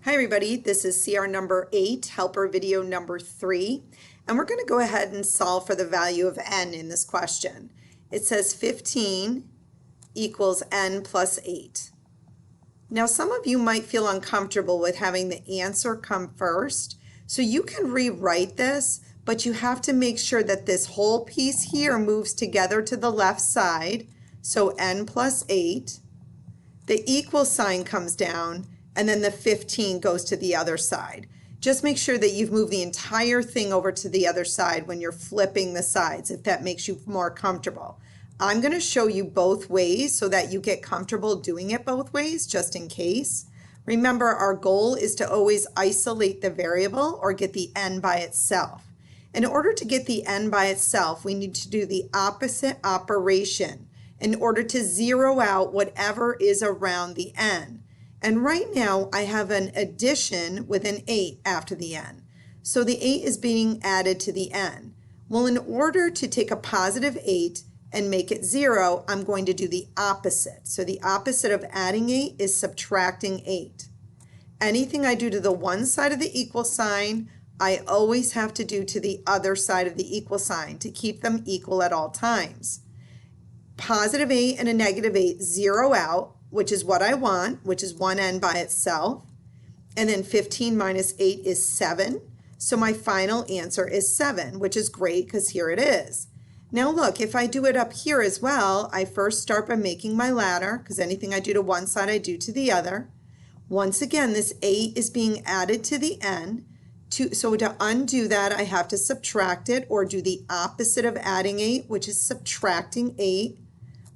Hi everybody, this is CR number 8, helper video number 3, and we're going to go ahead and solve for the value of n in this question. It says 15 equals n plus 8. Now some of you might feel uncomfortable with having the answer come first, so you can rewrite this, but you have to make sure that this whole piece here moves together to the left side, so n plus 8. The equal sign comes down, and then the 15 goes to the other side. Just make sure that you've moved the entire thing over to the other side when you're flipping the sides, if that makes you more comfortable. I'm going to show you both ways so that you get comfortable doing it both ways, just in case. Remember, our goal is to always isolate the variable or get the n by itself. In order to get the n by itself, we need to do the opposite operation in order to zero out whatever is around the n. And right now I have an addition with an 8 after the n. So the 8 is being added to the n. Well, in order to take a positive 8 and make it 0, I'm going to do the opposite. So the opposite of adding 8 is subtracting 8. Anything I do to the one side of the equal sign, I always have to do to the other side of the equal sign to keep them equal at all times. Positive 8 and a negative 8 zero out, which is what I want, which is 1n by itself. And then 15 minus 8 is 7. So my final answer is 7, which is great because here it is. Now look, if I do it up here as well, I first start by making my ladder, because anything I do to one side I do to the other. Once again, this 8 is being added to the n. So to undo that, I have to subtract it or do the opposite of adding 8, which is subtracting 8.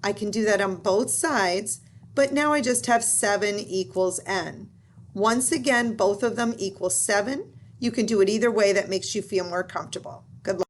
I can do that on both sides, but now I just have 7 equals n. Once again, both of them equal 7. You can do it either way that makes you feel more comfortable. Good luck.